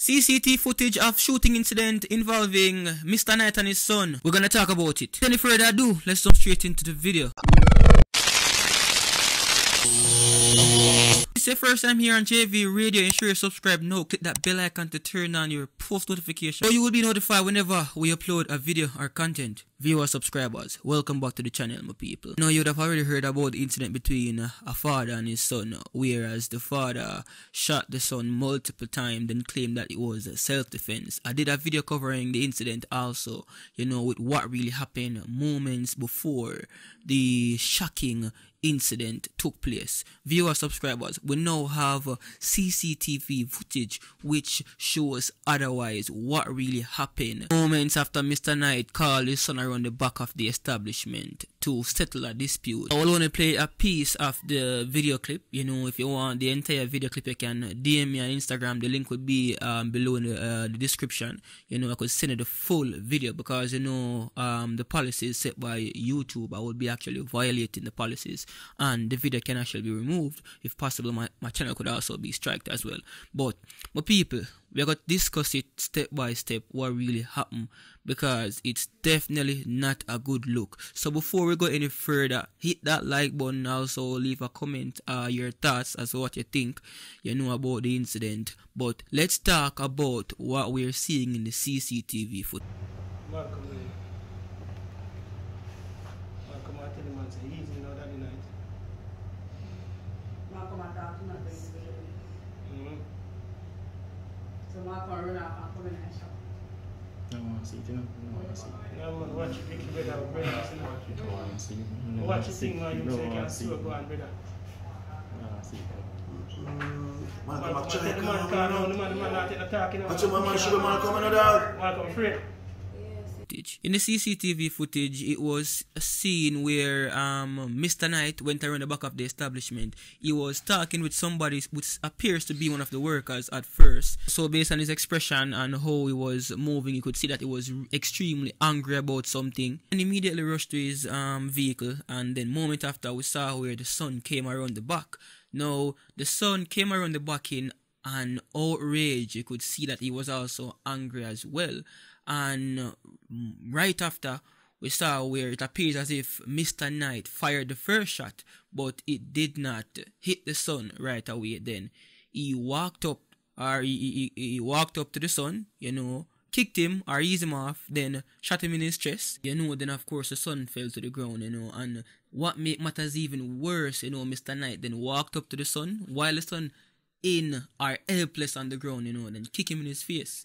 CCTV footage of shooting incident involving Mr. Knight and his son. We're gonna talk about it. Without any further ado, let's jump straight into the video. If it's your first time here on JV Radio, ensure you subscribe now. Click that bell icon to turn on your post notification, so you will be notified whenever we upload a video or content. Viewers, subscribers, welcome back to the channel, my people. Now, you'd have already heard about the incident between a father and his son, whereas the father shot the son multiple times and claimed that it was self-defense. I did a video covering the incident also, with what really happened moments before the shocking incident took place. Viewers, subscribers, we now have CCTV footage which shows otherwise what really happened moments after Mr. Knight called his son around the back of the establishment to settle a dispute. I will only play a piece of the video clip. If you want the entire video clip, you can DM me on Instagram. The link would be below in the description. I could send you the full video because the policies set by YouTube, I would be actually violating the policies, and the video can actually be removed. If possible, my channel could also be striked as well. But my people, we are going to discuss it step by step what really happened, because it's definitely not a good look. So before we go any further, hit that like button. Also leave a comment, your thoughts as to what you think about the incident. But let's talk about what we're seeing in the CCTV footage. Watch the thing, man, you say you can see what going, brother. In the CCTV footage, it was a scene where Mr. Knight went around the back of the establishment. He was talking with somebody which appears to be one of the workers at first. So based on his expression and how he was moving, you could see that he was extremely angry about something, and immediately rushed to his vehicle. And then moment after, we saw where the son came around the back. Now the son came around the back in an outrage. You could see that he was also angry as well. And right after, we saw where it appears as if Mr. Knight fired the first shot, but it did not hit the son right away. Then he walked up, or he walked up to the son, kicked him or eased him off, then shot him in his chest. Then of course the son fell to the ground, and what make matters even worse, Mr. Knight then walked up to the son while the son are helpless on the ground, then kick him in his face.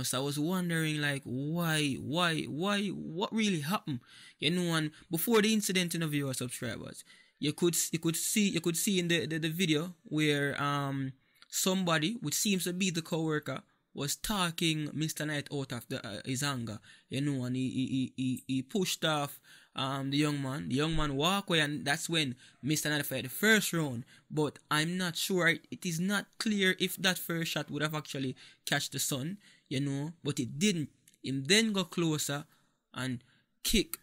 So I was wondering, like, why, what really happened? And before the incident, viewers, subscribers, you could see in the video where somebody, which seems to be the co-worker, was talking Mr. Knight out of his anger, and he pushed off the young man. The young man walked away, and that's when Mr. Knight fired the first round. But I'm not sure, it is not clear if that first shot would have actually catch the son, but it didn't. Him then go closer and kick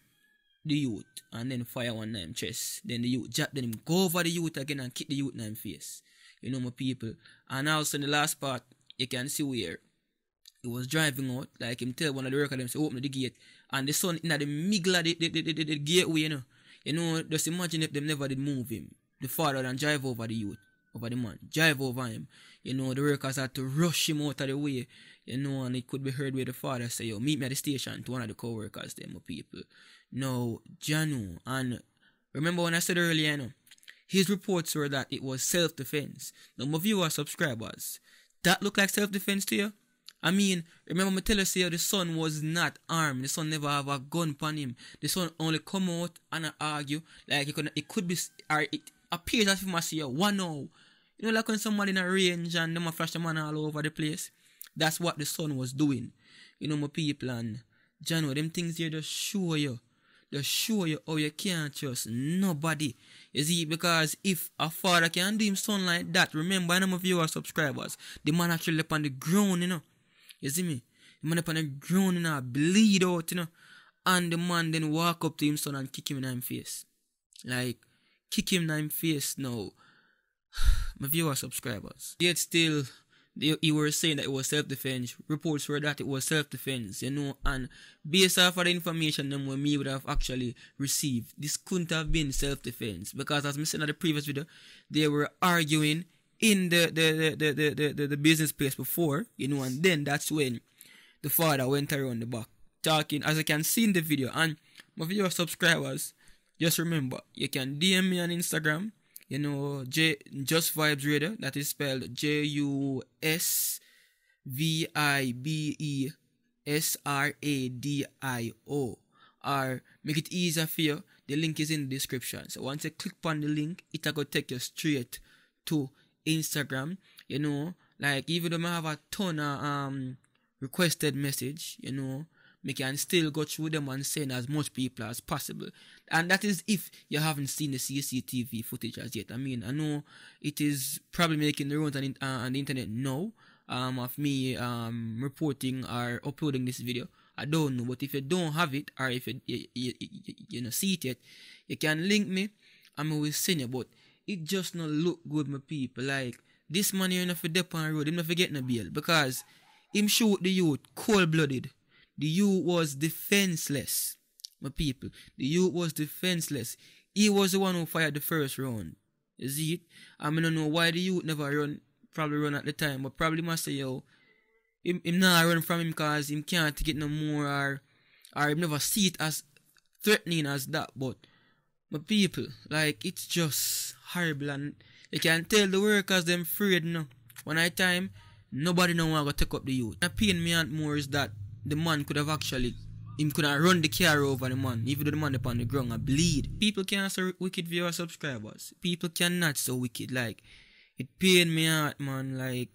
the youth, and then fire one in him chest. Then the youth jab, then him go over the youth again and kick the youth in him face. My people. And also in the last part, you can see where he was driving out, like him tell one of the workers them to open the gate, and the son in the middle of the gateway, just imagine if them never did move him. The father and drive over the youth, over the man, drive over him. The workers had to rush him out of the way, and it could be heard where the father say, yo, meet me at the station, to one of the co-workers, them, my people. Now, Janu, and remember when I said earlier, his reports were that it was self-defense. Now, my viewers, subscribers, that look like self-defense to you? I mean, remember me tell you, the son was not armed. The son never have a gun upon him. The son only come out and argue. Like, it could be, or it appears as if I see you one now. Like when somebody in a range and them flash the man all over the place. That's what the son was doing. My people, and Jano, them things here just show you how you can't trust nobody. You see, because if a father can do him son like that, remember, I know my viewers, subscribers, the man actually up on the ground, You see me? The man up on the ground, bleed out, and the man then walk up to him son and kick him in his face. Like, kick him in his face now. My viewers, subscribers. Yet still, He were saying that it was self-defense. Reports were that it was self-defense, you know, and based off of the information that me would have actually received, this couldn't have been self-defense, because as I said in the previous video, they were arguing in the business place before, you know, and then that's when the father went around the back talking, as I can see in the video. And my video subscribers, just remember, you can DM me on Instagram, you know, Just Vibes Radio, that is spelled JUSVIBESRADIO, or make it easier for you, the link is in the description. So once you click on the link, it will take you straight to Instagram, you know. Like, even though I have a ton of requested message, you know, we can still go through them and send as much people as possible. And that is if you haven't seen the CCTV footage as yet. I mean, I know it is probably making the rounds on the internet now, of me reporting or uploading this video. I don't know, but if you don't have it, or if you know, see it yet, you can link me and I will send you. But it just not look good, my people. Like, this man here not for dep on road, him not forget no bail, because him shoot the youth cold-blooded. The youth was defenseless, my people. The youth was defenseless. He was the one who fired the first round. You see it? I don't know why the youth never run, probably run at the time, but probably must say, yo, him not run from him because him can't take it no more, or him never see it as threatening as that. But my people, like, it's just horrible, and you can tell the workers them afraid now. One night time, nobody no want to take up the youth. The pain me out more is that the man could have actually, him could have run the car over the man, even though the man upon the ground and bleed. People can't so wicked viewer subscribers. People cannot so wicked. Like, it pain me out, man. Like,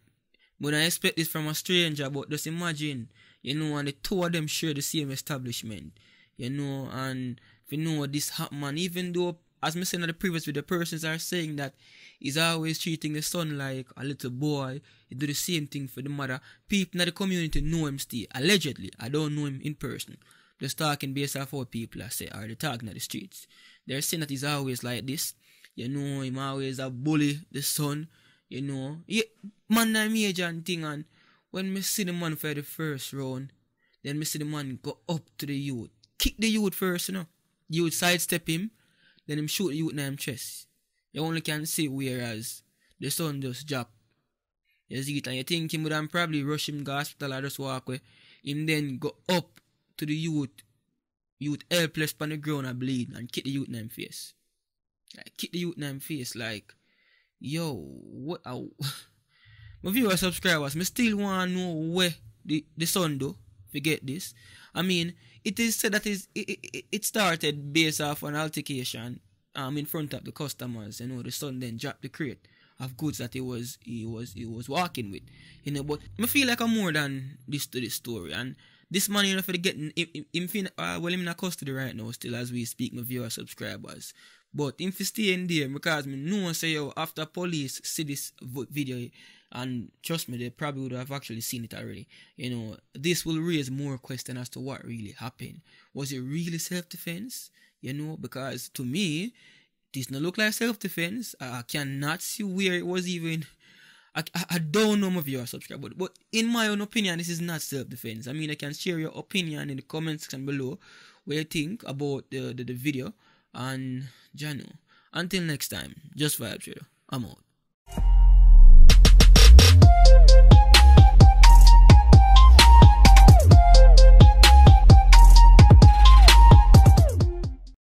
when I expect this from a stranger, but just imagine, you know, and the two of them share the same establishment, you know, and if you know this happened, man, even though, as I said in the previous video, persons are saying that he's always treating the son like a little boy. He do the same thing for the mother. People in the community know him still. Allegedly. I don't know him in person. Just talking based off what people are saying, or they talking at the streets. They're saying that he's always like this. You know, him always a bully the son. You know. Yeah, man, I'm major and thing. And when me see the man for the first round, then me see the man go up to the youth. Kick the youth first, you know. Youth sidestep him. Then him shoot the youth in his chest. You only can see, whereas the son just drop. You see it, and you think him would have probably rush him to the hospital or just walk away. Him then go up to the youth helpless on the ground and bleed, and kick the youth in his face. Like, kick the youth in his face, like, yo, what? My viewer subscribers, me still want to know where the son do. Forget this. I mean, it is said that it started based off an altercation in front of the customers. You know, the son then dropped the crate of goods that he was walking with. You know, but I feel like I'm more than this to this story. And this man, you know, for getting him in a custody right now still as we speak, my viewer subscribers. But him for staying there, because me know say, yo, after police see this video, and trust me, they probably would have actually seen it already. You know, this will raise more questions as to what really happened. Was it really self-defense? You know, because to me, this not look like self-defense. I cannot see where it was even. I don't know, my viewer subscriber, but in my own opinion, this is not self-defense. I mean, I can share your opinion in the comment section below, what you think about the video. And Janu, until next time, Just Vibes Radio. I'm out.